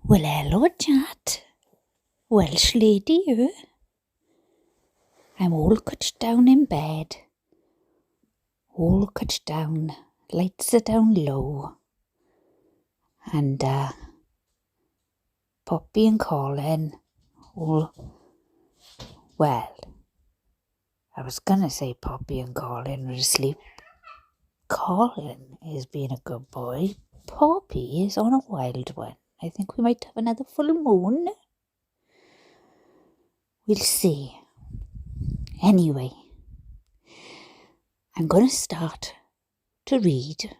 Well, hello, chat. Welsh Lady, you. I'm all couched down in bed. All couched down. Lights are down low. And, Poppy and Colin, all... Well, I was gonna say Poppy and Colin were asleep. Colin is being a good boy. Poppy is on a wild one. I think we might have another full moon. We'll see. Anyway, I'm going to start to read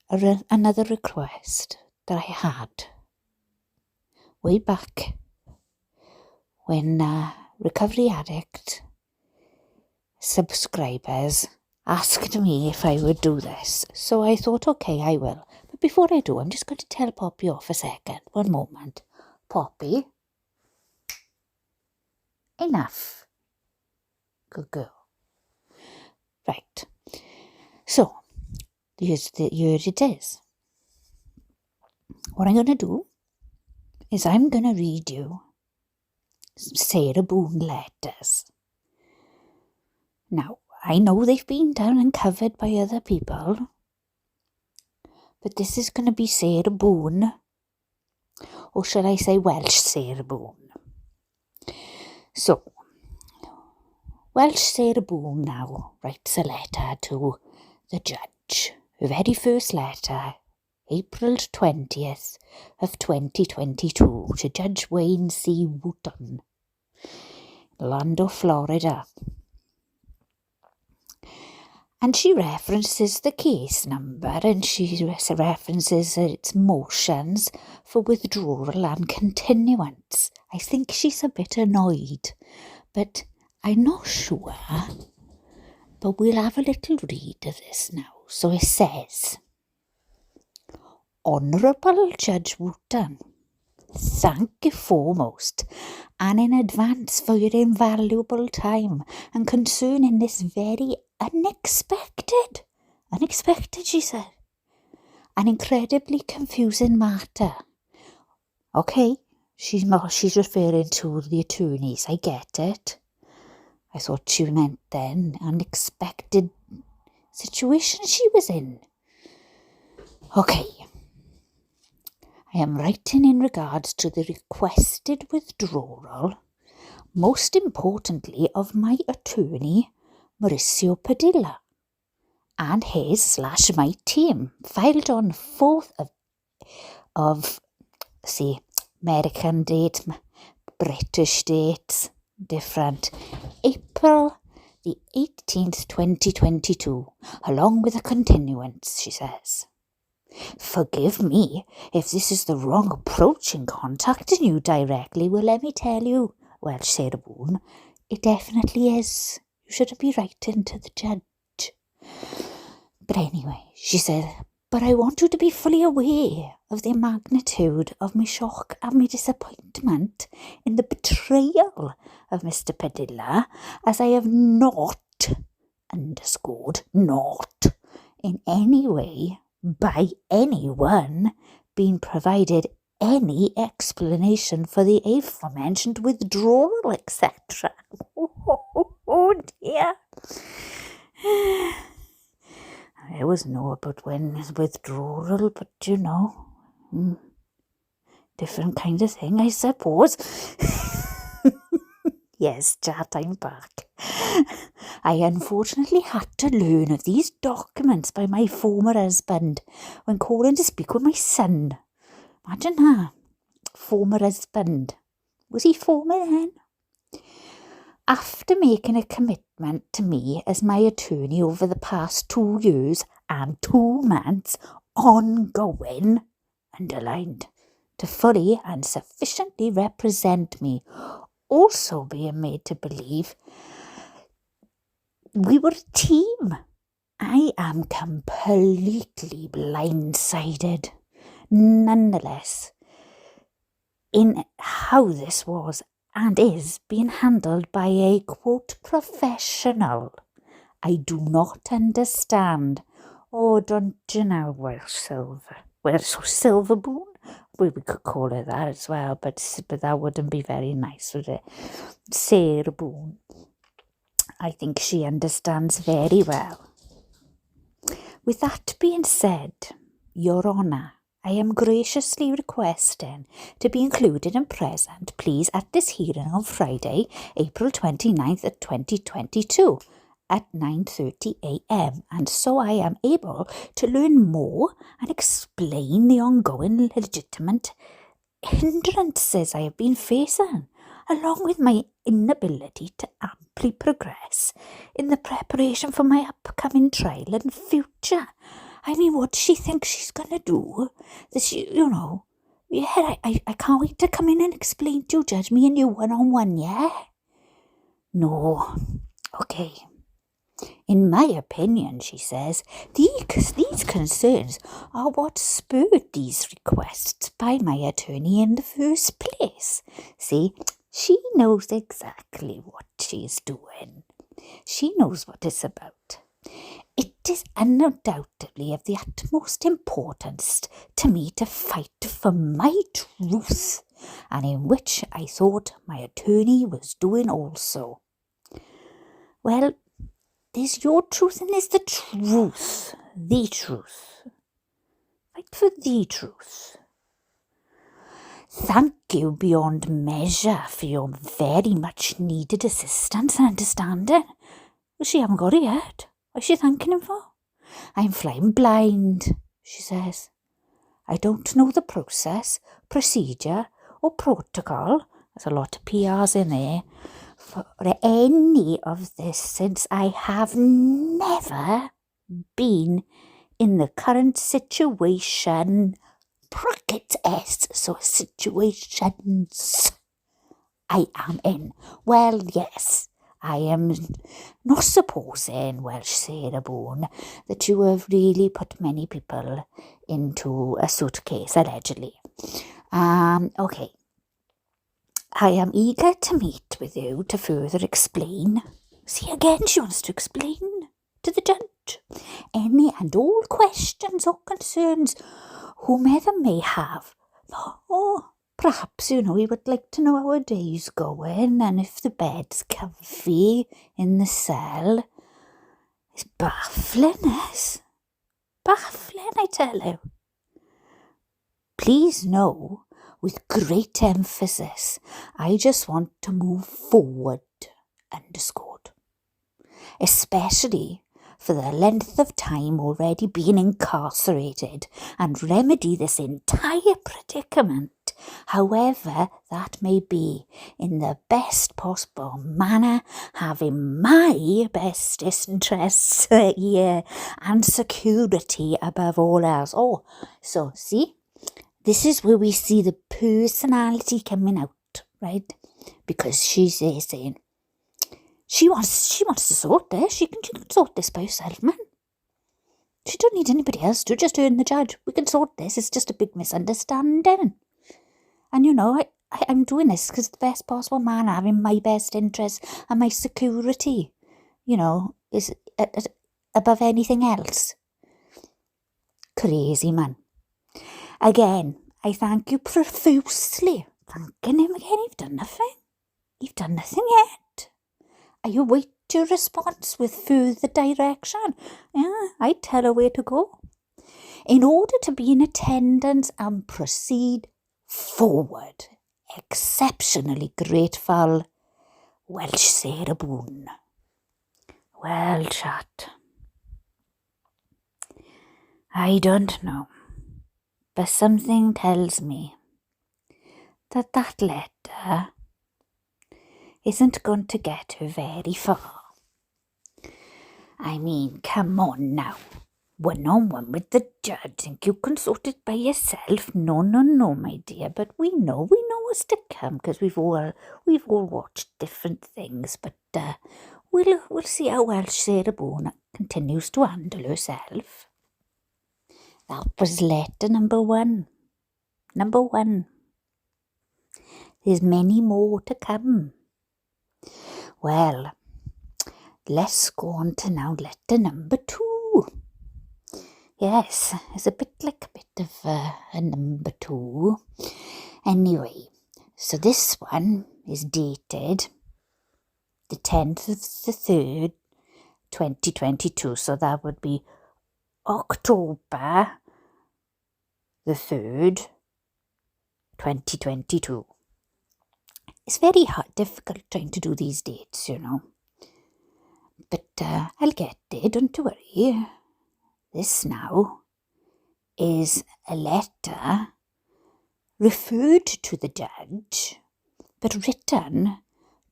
another request that I had way back when Recovery Addict subscribers asked me if I would do this. So I thought, okay, I will. But before I do, I'm just going to tell Poppy off a second. One moment. Poppy. Enough. Good girl. Right. So, here it is. What I'm going to do is I'm going to read you some Sarah Boone letters. Now, I know they've been done and covered by other people, but this is going to be Sarah Boone, or shall I say Welsh Sarah Boone. So, Welsh Sarah Boone now writes a letter to the judge. Her very first letter, April 20th of 2022, to Judge Wayne C. Wooten, Orlando, Florida. And she references the case number and she references its motions for withdrawal and continuance. I think she's a bit annoyed, but I'm not sure. But we'll have a little read of this now. So it says, Honourable Judge Wooten, thank you foremost and in advance for your invaluable time and concern in this very unexpected, she said, an incredibly confusing matter. Okay, she's referring to the attorneys, I get it. I thought she meant then unexpected situation she was in. Okay. I am writing in regards to the requested withdrawal, most importantly of my attorney, Mauricio Padilla, and his/my team, filed on 4th of American date, British dates, different, April the 18th, 2022, along with a continuance, she says. Forgive me if this is the wrong approach in contacting you directly. Well, let me tell you, Welsh Sarah Boone, it definitely is. You shouldn't be writing to the judge. But anyway, she said, but I want you to be fully aware of the magnitude of my shock and my disappointment in the betrayal of Mr. Padilla, as I have not, not, in any way, by anyone, been provided any explanation for the aforementioned withdrawal, etc. Oh dear. I always know about when is withdrawal, but you know, different kind of thing, I suppose. Yes, chat, I'm back. I unfortunately had to learn of these documents by my former husband when calling to speak with my son. Imagine that. Former husband. Was he former then? After making a commitment to me as my attorney over the past 2 years and 2 months, ongoing, underlined, to fully and sufficiently represent me, also being made to believe we were a team. I am completely blindsided, nonetheless, in how this was and is being handled by a, quote, professional. I do not understand. Oh, don't you know, Welsh Silver Boone? we could call her that as well, but that wouldn't be very nice, would it? Sarah Boone. I think she understands very well. With that being said, Your Honour, I am graciously requesting to be included and present, please, at this hearing on Friday, April 29th at 2022 at 9:30 a.m. and so I am able to learn more and explain the ongoing legitimate hindrances I have been facing, along with my inability to amply progress in the preparation for my upcoming trial in future. I mean, what does she think she's going to do? Yeah, I can't wait to come in and explain to you, Judge, me and you one-on-one, yeah? No. Okay. In my opinion, she says, these concerns are what spurred these requests by my attorney in the first place. See, she knows exactly what she's doing. She knows what it's about. It is undoubtedly of the utmost importance to me to fight for my truth, and in which I thought my attorney was doing also. Well, there's your truth and there's the truth. The truth. Fight for the truth. Thank you beyond measure for your very much needed assistance and understanding. Well, she haven't got it yet. What's she thanking him for? I'm flying blind, she says. I don't know the process, procedure or protocol. There's a lot of PRs in there. For any of this, since I have never been in the current situation, bracket S, so situations I am in. Well, yes, I am not supposing, Welsh Sarah Boone, that you have really put many people into a suitcase, allegedly. Okay. I am eager to meet with you to further explain. See, again, she wants to explain to the judge any and all questions or concerns whomever may have. Oh, perhaps, he would like to know how a day's going and if the bed's comfy in the cell. It's baffling, this. Baffling, I tell you. Please know, with great emphasis, I just want to move forward, underscored. Especially for the length of time already being incarcerated and remedy this entire predicament, however that may be, in the best possible manner, having my best interests here and security above all else. Oh, so see? This is where we see the personality coming out, right? Because she's there saying, she wants to sort this. She can sort this by herself, man. She don't need anybody else to, just her and the judge. We can sort this. It's just a big misunderstanding. And I'm doing this because the best possible man, having my best interests and my security, is above anything else. Crazy, man. Again, I thank you profusely. Thanking him again. You've done nothing. You've done nothing yet. I await your response with further direction. Yeah, I tell her where to go. In order to be in attendance and proceed forward. Exceptionally grateful, Welsh Sarah Boone. Well, chat. I don't know. But something tells me that letter isn't going to get her very far. I mean, come on now. One-on-one with the judge. Think you can sort it by yourself? No, my dear. But we know what's to come because we've all watched different things. But we'll see how Welsh Sarah Boone continues to handle herself. That was letter number 1. Number 1. There's many more to come. Well, let's go on to now letter number 2. Yes, it's a bit of a number 2. Anyway, so this one is dated the 10th of the 3rd, 2022. So that would be October the 3rd, 2022. It's very difficult trying to do these dates, But I'll get there, don't you worry. This now is a letter referred to the judge, but written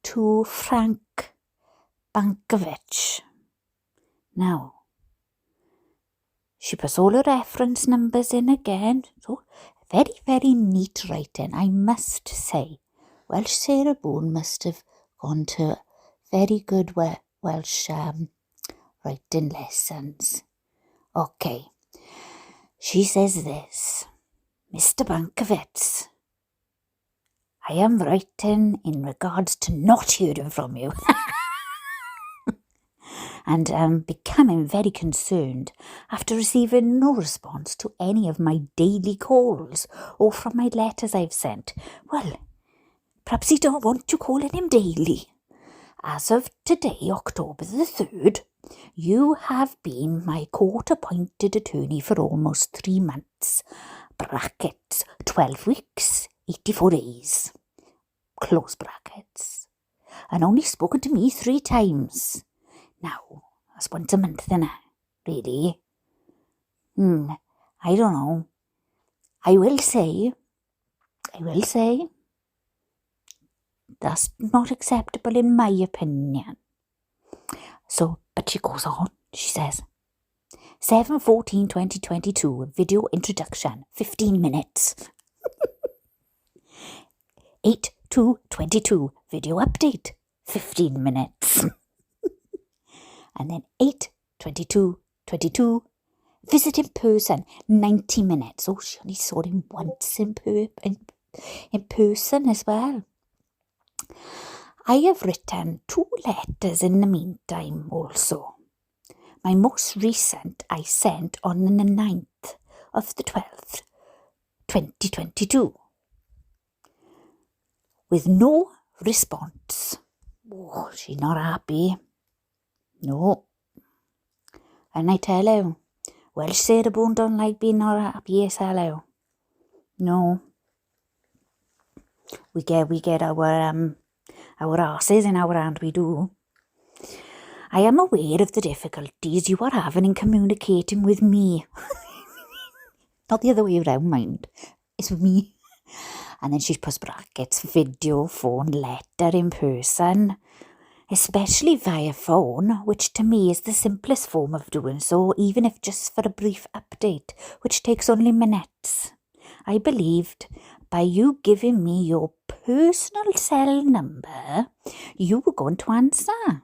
to Frank Bankovich. Now, she puts all her reference numbers in again. So very, very neat writing, I must say. Welsh Sarah Boone must have gone to very good Welsh writing lessons. Okay. She says this: Mr. Bankovich, I am writing in regards to not hearing from you. And am becoming very concerned after receiving no response to any of my daily calls or from my letters I've sent. Well, perhaps you don't want you calling him daily. As of today, October the 3rd, you have been my court-appointed attorney for almost 3 months. Brackets, 12 weeks, 84 days. Close brackets. And only spoken to me 3 times. Now, that's once a month, innit? Really? I don't know. I will say, that's not acceptable in my opinion. So, but she goes on, she says, 7/14/2022, video introduction, 15 minutes. 8/2/22, video update, 15 minutes. And then 8/22/22, visit in person, 90 minutes. Oh, she only saw him once in person as well. I have written 2 letters in the meantime also. My most recent I sent on the 9th of the 12th, 2022. With no response. Oh, she's not happy. No. And I tell you, Welsh Sarah Boone don't like being not happy, yes, hello. No. We get our asses in our hand, we do. I am aware of the difficulties you are having in communicating with me. Not the other way around, mind. It's with me. And then she puts brackets, video, phone, letter, in person. Especially via phone, which to me is the simplest form of doing so, even if just for a brief update, which takes only minutes. I believed by you giving me your personal cell number, you were going to answer.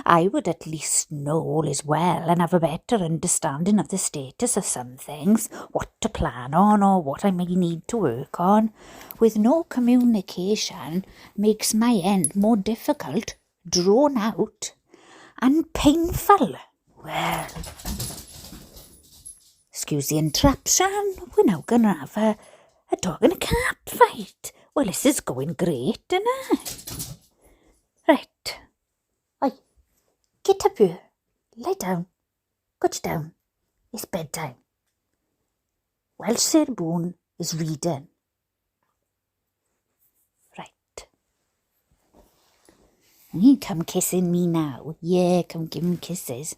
I would at least know all is well and have a better understanding of the status of some things, what to plan on or what I may need to work on. With no communication makes my end more difficult, drawn out and painful. Well, excuse the interruption, we're now going to have a dog and a cat fight. Well, this is going great, isn't it? Right. Oi, get up here. Lie down. Gut down. It's bedtime. Welsh Sarah Boone is reading. Right. And you come kissing me now. Yeah, come give me kisses.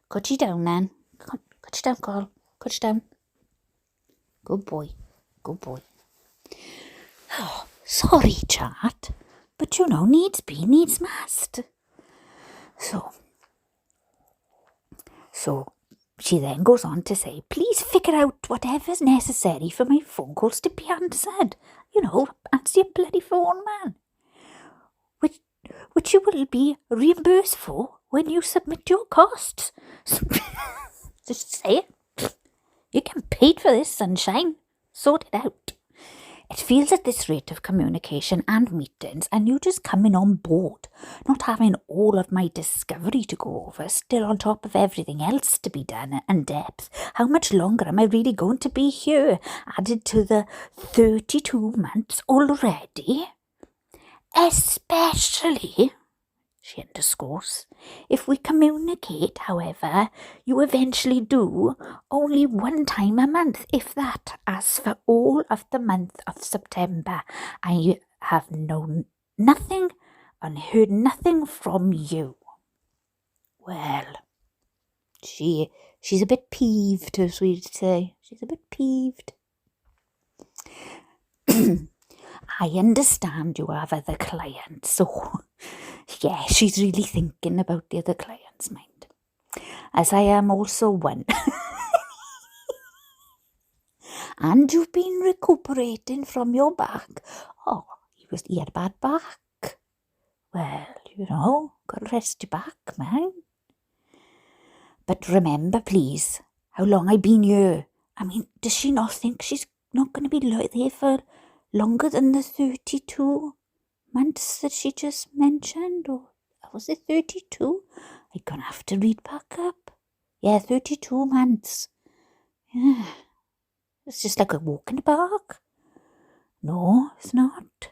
Gut you down, Nan. Gut you down, Carl. Gut you down. Good boy. Good boy. Oh, sorry, chat. But needs be, needs must. So she then goes on to say, please figure out whatever's necessary for my phone calls to be answered. Answer your bloody phone, man. Which you will be reimbursed for when you submit your costs. Just say it. You get paid for this, sunshine. Sort it out. It feels at this rate of communication and meetings, and you just coming on board, not having all of my discovery to go over, still on top of everything else to be done and depth. How much longer am I really going to be here, added to the 32 months already? Especially, she underscores, if we communicate, however, you eventually do, only one time a month, if that. As for all of the month of September, I have known nothing and heard nothing from you. Well, she's a bit peeved, as we'd say. She's a bit peeved. I understand you have other clients, so yeah, she's really thinking about the other client's mind, as I am also one. And you've been recuperating from your back. Oh, he had a bad back. Well, gotta rest your back, man. But remember, please, how long I've been here. I mean, does she not think she's not going to be there for longer than the 32 months that she just mentioned? Or was it 32? I'm going to have to read back up. Yeah, 32 months. Yeah. It's just like a walk in the park. No, it's not.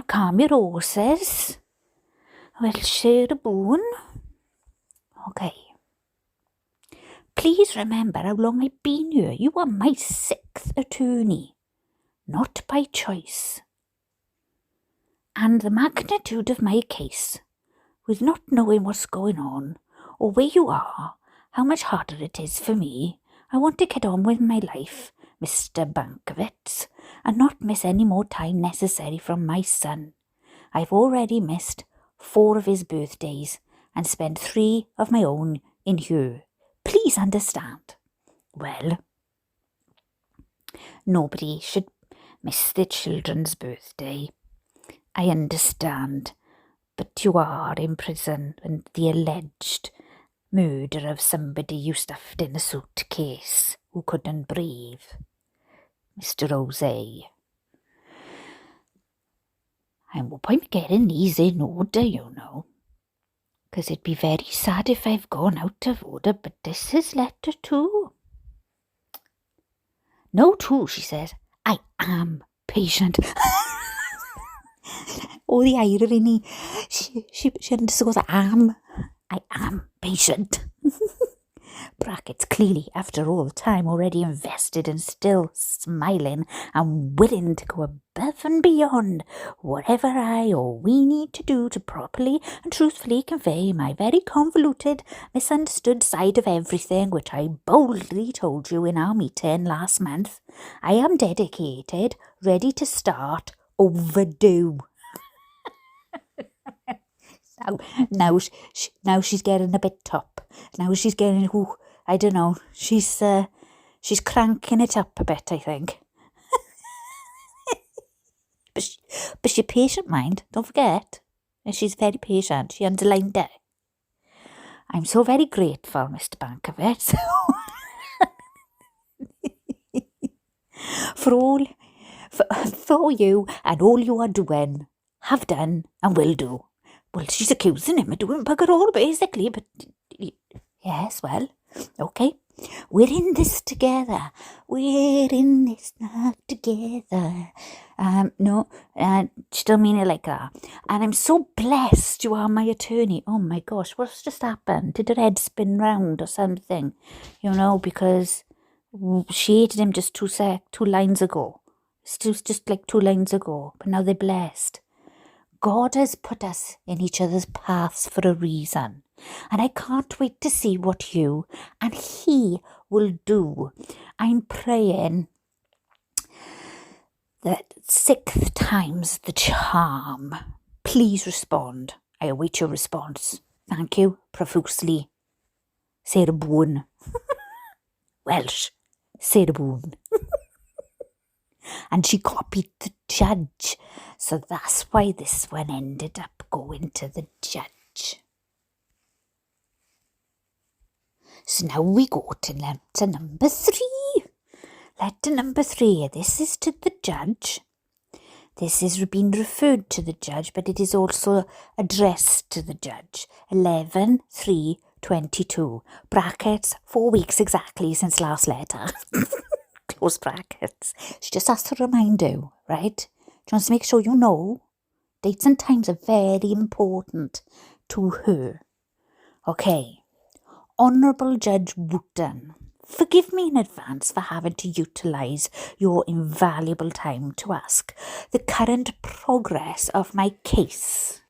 Calm your horses. Welsh Sarah Boone. Okay. Please remember how long I've been here. You are my 6th attorney. Not by choice. And the magnitude of my case, with not knowing what's going on, or where you are, how much harder it is for me, I want to get on with my life, Mr. Bankovitz, and not miss any more time necessary from my son. I've already missed 4 of his birthdays and spent 3 of my own in here. Please understand. Well, nobody should miss their children's birthday. I understand, but you are in prison and the alleged murder of somebody you stuffed in a suitcase who couldn't breathe. Mr. Jose. I hope I'm getting these in order, because it'd be very sad if I've gone out of order, but this is letter 2. No, 2, she says. I am patient. Oh, the irony. She underscores I am patient. Brackets, clearly, after all the time already invested and still smiling and willing to go above and beyond whatever I or we need to do to properly and truthfully convey my very convoluted, misunderstood side of everything, which I boldly told you in our meeting last month. I am dedicated, ready to start, overdue. Now she's getting a bit top. Now she's getting, I don't know, she's cranking it up a bit, I think. but she's patient, mind, don't forget. She's very patient, she underlined it. I'm so very grateful, Mr. Bankovitz, for you and all you are doing, have done and will do. Well, she's accusing him of doing bugger all, basically, but yes, well, okay. We're in this together. We're in this now together. She don't mean it like that. And I'm so blessed you are my attorney. Oh my gosh, what's just happened? Did her head spin round or something? Because she hated him just 2 lines ago. It's just like 2 lines ago, but now they're blessed. God has put us in each other's paths for a reason, and I can't wait to see what you and he will do. I'm praying that 6th time's the charm. Please respond. I await your response. Thank you profusely. Sarah Boone. Welsh. Sarah Boone. And she copied the judge. So that's why this one ended up going to the judge. So now we go to number 3. Letter number 3. This is to the judge. This is being referred to the judge, but it is also addressed to the judge. 11/3/22. Brackets, 4 weeks exactly since last letter. Close brackets. She just has to remind you, right? She wants to make sure you know. Dates and times are very important to her. Okay. Honourable Judge Wooten, forgive me in advance for having to utilise your invaluable time to ask the current progress of my case,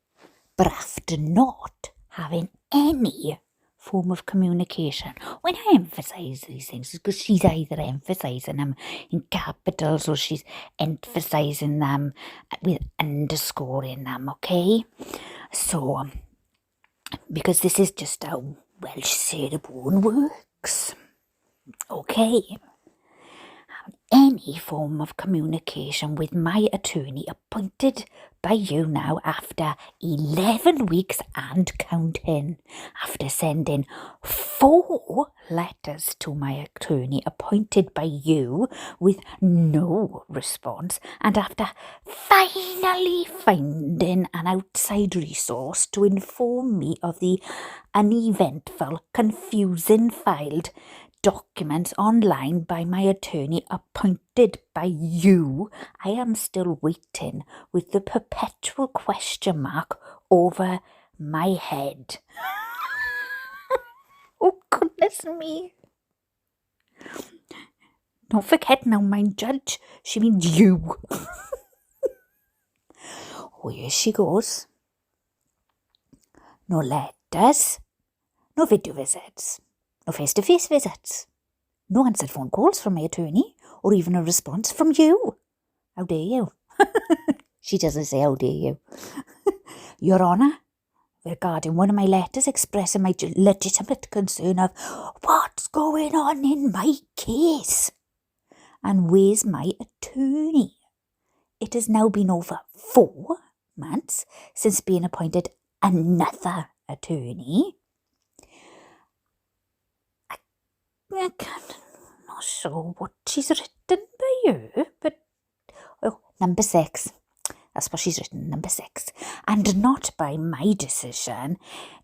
but after not having any form of communication. When I emphasise these things, it's because she's either emphasising them in capitals or she's emphasising them with underscoring them, okay? So, because this is just how Welsh Sarah Boone works. Okay. Any form of communication with my attorney appointed by you now after 11 weeks and counting, after sending 4 letters to my attorney appointed by you with no response, and after finally finding an outside resource to inform me of the uneventful, confusing filed documents online by my attorney appointed by you, I am still waiting with the perpetual question mark over my head. Oh, goodness me. Don't forget now, my judge, she means you. Oh, here she goes. No letters, no video visits. No face-to-face visits. No answered phone calls from my attorney, or even a response from you. How dare you? She doesn't say how dare you. Your Honour, regarding one of my letters expressing my legitimate concern of what's going on in my case, and where's my attorney? It has now been over 4 months since being appointed another attorney. I'm not sure what she's written by you, but number 6. That's what she's written, number 6. And not by my decision,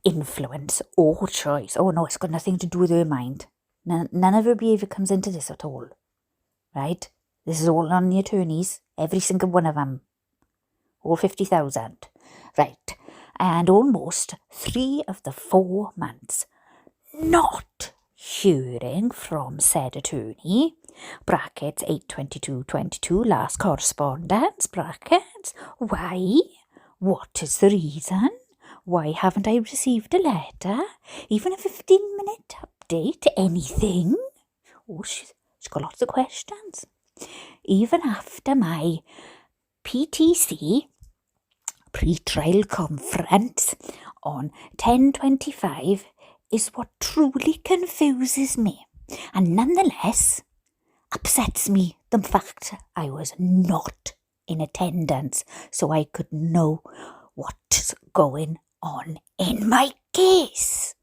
influence, or choice. Oh no, it's got nothing to do with her mind. None of her behaviour comes into this at all. Right? This is all on the attorneys, every single one of them. All 50,000. Right. And almost 3 of the 4 months not hearing from said attorney, brackets 8/22/22, last correspondence, brackets, why? What is the reason? Why haven't I received a letter? Even a 15-minute update? Anything? Oh, she's got lots of questions. Even after my PTC, pre-trial conference, on 10/25, is what truly confuses me, and nonetheless upsets me the fact I was not in attendance so I could know what's going on in my case,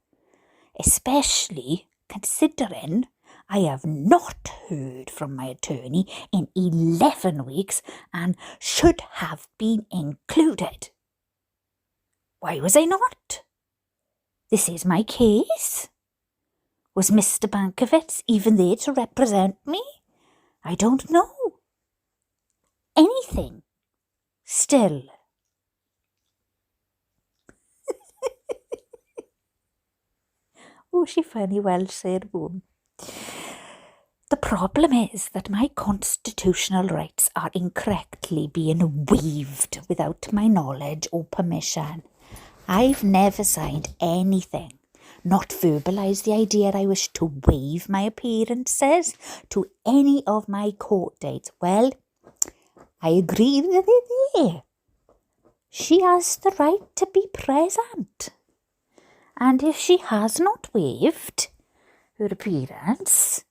especially considering I have not heard from my attorney in 11 weeks and should have been included. Why was I not? This is my case. Was Mr. Bankovitz even there to represent me? I don't know. Anything. Still. Oh, she funny Welsh Sarah Boone. The problem is that my constitutional rights are incorrectly being waived without my knowledge or permission. I've never signed anything, not verbalised the idea I wish to waive my appearances to any of my court dates. Well, I agree with it there. She has the right to be present. And if she has not waived her appearance,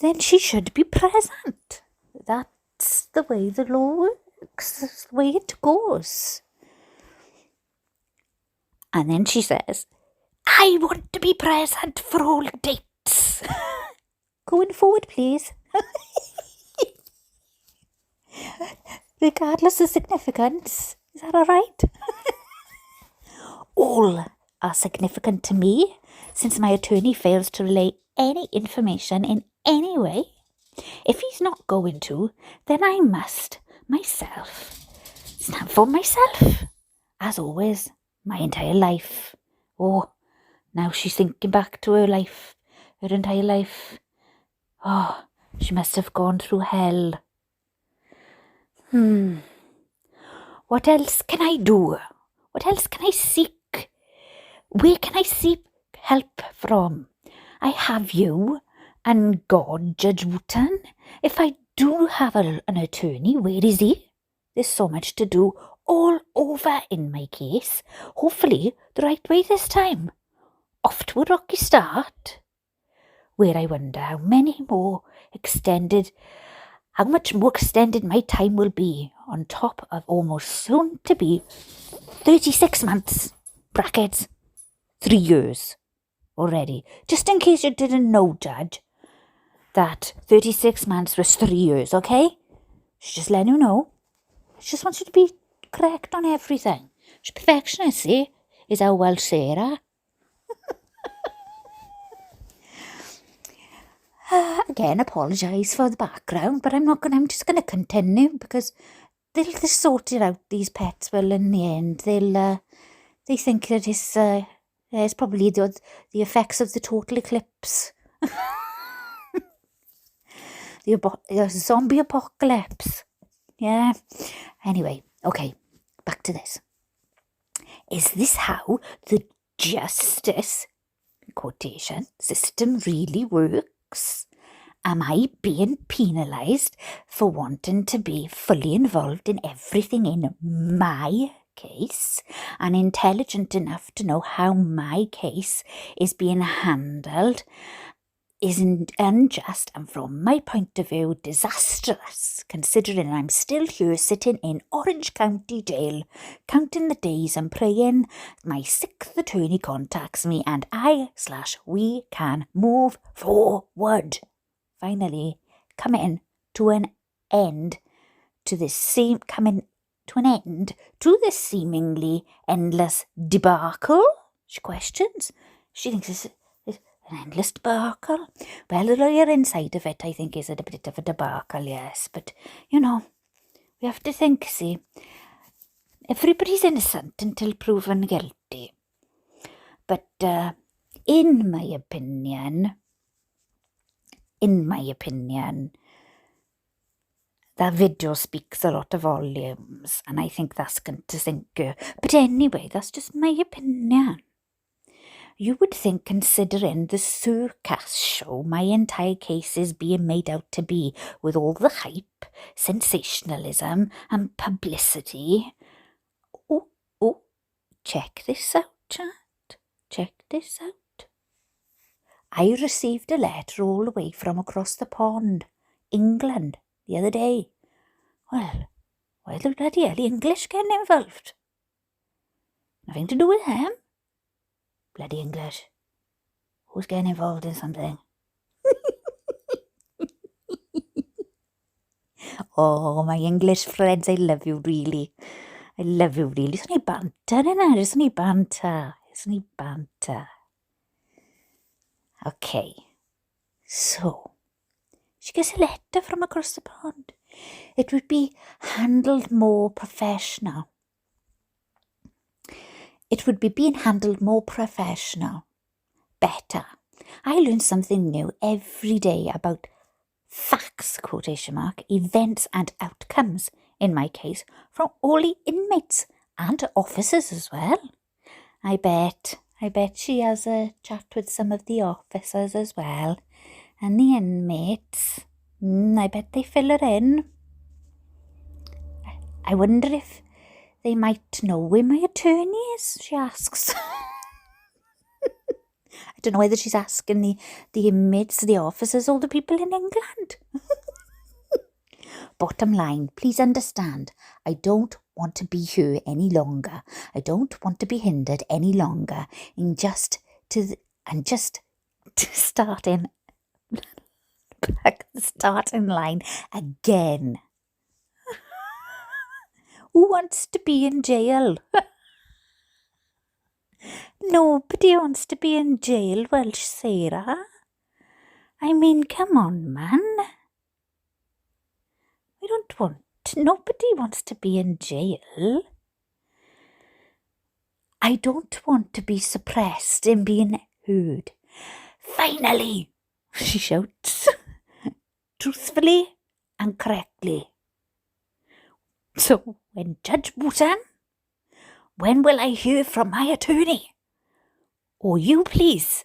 then she should be present. That's the way the law works. That's the way it goes. And then she says, I want to be present for all dates. Going forward, please. regardless of significance. Is that all right? All are significant to me, since my attorney fails to relay any information in any way. If he's not going to, then I must, myself, stand for myself. As always, my entire life. Oh, now she's thinking back to her life, her entire life. Oh, she must have gone through hell. What else can I do? What else can I seek? Where can I seek help from? I have you and God, Judge Wooten. If I do have an attorney, where is he? There's so much to do all over in my case. Hopefully the right way this time. Off to a rocky start, where I wonder how much more extended my time will be, on top of almost soon to be 36 months, brackets, 3 years already. Just in case you didn't know, Judge, that 36 months was 3 years, okay? She's just letting you know. She just wants you to be correct on everything. She's a perfectionist, see? Is our Welsh Sarah. Again, apologise for the background, but I'm just going to continue, because they'll sort it out, these pets will, in the end. They think that it's probably the effects of the total eclipse. the zombie apocalypse. Yeah. Anyway, okay, back to this. Is this how the justice, quotation, system really works? Am I being penalised for wanting to be fully involved in everything in my case, and intelligent enough to know how my case is being handled isn't unjust, and from my point of view disastrous, considering I'm still here sitting in Orange County Jail, counting the days and praying my 6th attorney contacts me and we can move forward. Finally, coming to an end to this seemingly endless debacle? She questions. She thinks it's an endless debacle. Well, the lawyer inside of it, I think, is a bit of a debacle, yes. But, we have to think, see, everybody's innocent until proven guilty. But in my opinion, that video speaks a lot of volumes, and I think that's going to sink her. But anyway, that's just my opinion. You would think, considering the circus show my entire case is being made out to be, with all the hype, sensationalism, and publicity. Oh, check this out, chat. Check this out. I received a letter all the way from across the pond, England, the other day. Well, why the bloody hell English getting involved? Nothing to do with them. Bloody English. Who's getting involved in something? Oh, my English friends, I love you really. I love you really. It's only banter, innit? It's only banter. Okay. So, she gets a letter from across the pond. It would be handled more professional. It would be being handled more professional. Better. I learn something new every day about facts, quotation mark, events and outcomes, in my case, from all the inmates and officers as well. I bet she has a chat with some of the officers as well, and the inmates. I bet they fill her in. I wonder if they might know where my attorney is, she asks. I don't know whether she's asking the inmates, the officers, or the people in England. Bottom line, please understand, I don't want to be here any longer. I don't want to be hindered any longer in just starting back the starting line again. Who wants to be in jail? Nobody wants to be in jail, Welsh Sarah. I mean, come on, man. Nobody wants to be in jail. I don't want to be suppressed in being heard. Finally, she shouts, truthfully and correctly. So, when Judge Bhutan, when will I hear from my attorney? Or you, please?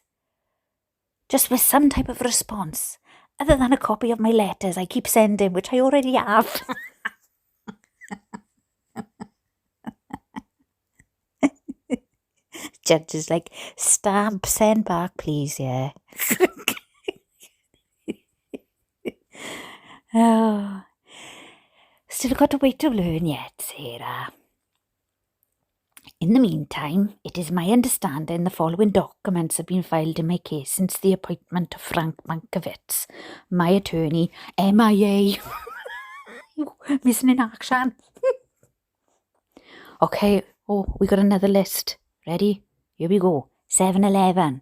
Just with some type of response, other than a copy of my letters I keep sending, which I already have. Judge is like, stamp, send back, please, yeah. Oh, still got a way to learn yet, Sarah. In the meantime, it is my understanding the following documents have been filed in my case since the appointment of Frank Mankiewicz, my attorney, MIA. Missing in action. Okay, we got another list. Ready? Here we go. 7-11.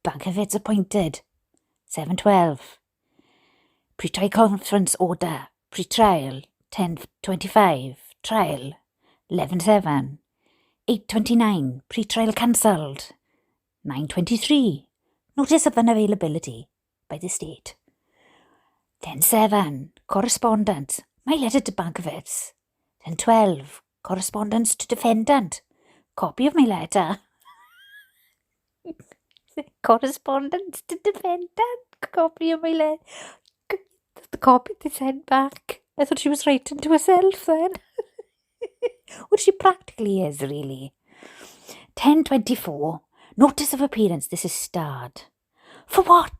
Mankiewicz appointed. 7-12. Pre-trial conference order. Pre-trial. 10-25. Trial. 11-7. 8-29. Pre-trial cancelled. 9-23. Notice of unavailability by the state. 10-7. Correspondence. My letter to Mankiewicz. 10-12. Correspondence to defendant. Copy of my letter. Correspondence to defendant. Copy of my letter. The copy they sent back. I thought she was writing to herself then. Well, she practically is, really. 10-24. Notice of appearance. This is starred. For what?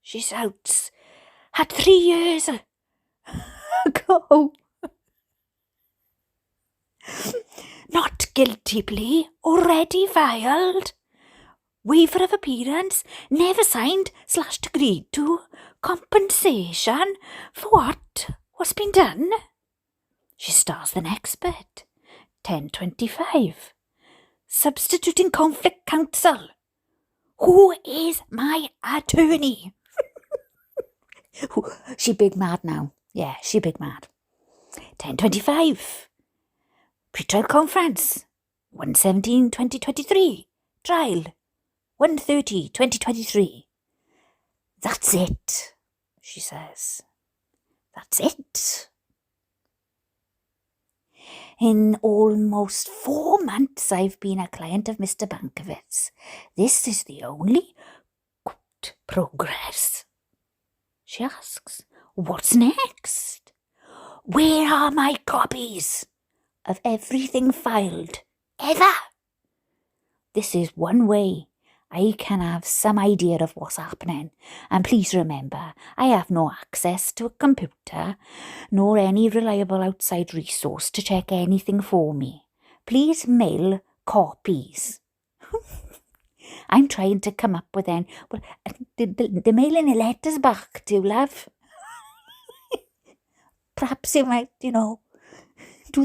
She shouts. Had 3 years ago. Not guilty plea. Already filed. Waiver of appearance. Never signed / agreed to. Compensation. For what? What's been done? She stars the next bit. 10-25. Substituting conflict counsel. Who is my attorney? She big mad now. Yeah, she big mad. 10-25. Pre-trial conference. 1/17/2023. Trial. 1/30/2023. That's it, she says. That's it. In almost 4 months I've been a client of Mr. Mankiewicz. This is the only progress. She asks, what's next? Where are my copies of everything filed, ever? This is one way I can have some idea of what's happening. And please remember, I have no access to a computer, nor any reliable outside resource to check anything for me. Please mail copies. I'm trying to come up with the mailing letters back to, love. Perhaps you might, do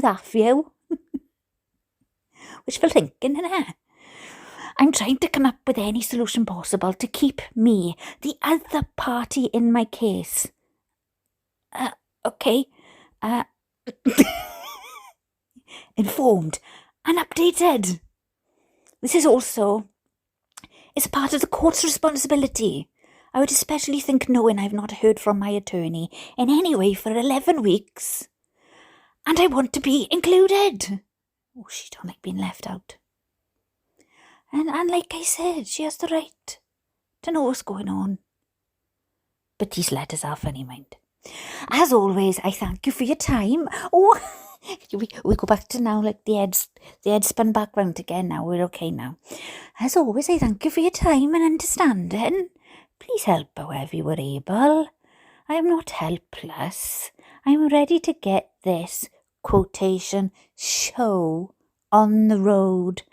that for you. Wishful thinking, innit? I'm trying to come up with any solution possible to keep me, the other party in my case. Okay. Informed and updated. This is also a part of the court's responsibility. I would especially think knowing I've not heard from my attorney in any way for 11 weeks. And I want to be included. Oh, she don't like being left out. And like I said, she has the right to know what's going on. But these letters are funny, mind. As always, I thank you for your time. Oh, we go back to now, like the head spun back round again now. We're okay now. As always, I thank you for your time and understanding. Please help however you were able. I am not helpless. I am ready to get this quotation show on the road.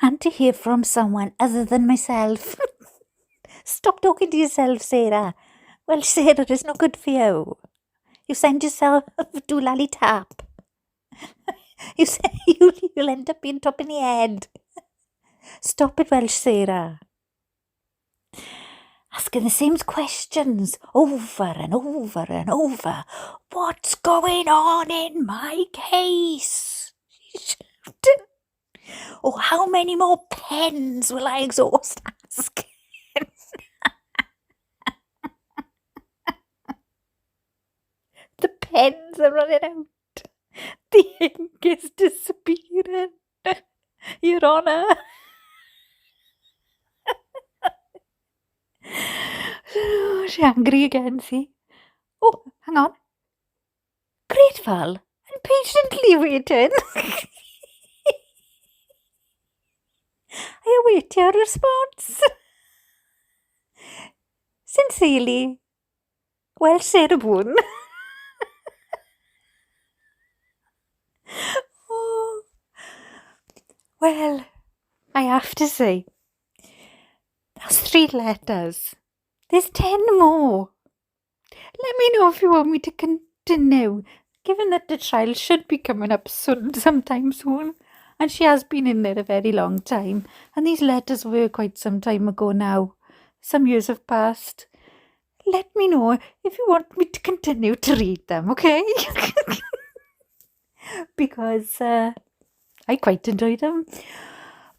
And to hear from someone other than myself. Stop talking to yourself, Sarah. Well, Sarah, it's not good for you. You send yourself a doolally tap. You'll end up being top in the head. Stop it, Welsh Sarah. Asking the same questions over and over and over. What's going on in my case? She shouted. Oh, how many more pens will I exhaust asking? The pens are running out. The ink is disappearing. Your Honour. Oh, she's angry again, see? Oh, hang on. Grateful and patiently waiting. I await your response. Sincerely, Welsh Sarah Boone. Oh, well, I have to say, that's 3 letters. There's 10 more. Let me know if you want me to continue, given that the trial should be coming up sometime soon, and she has been in there a very long time, and these letters were quite some time ago now. Some years have passed. Let me know if you want me to continue to read them, okay? Because I quite enjoy them.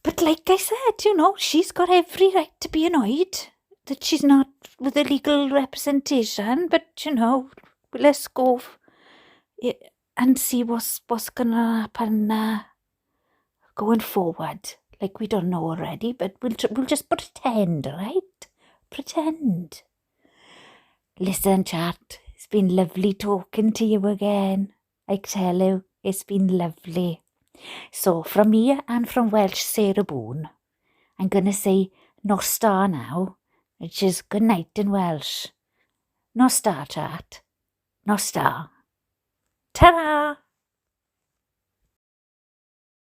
But like I said, she's got every right to be annoyed that she's not with a legal representation. But, let's go and see what's going to happen going forward. Like we don't know already, but we'll just pretend, right? Pretend. Listen, chat, it's been lovely talking to you again. I tell you, it's been lovely. So from me and from Welsh Sarah Boone, I'm going to say nos da now, which is good night in Welsh. Nos da, chat. Nos da. Ta-ra!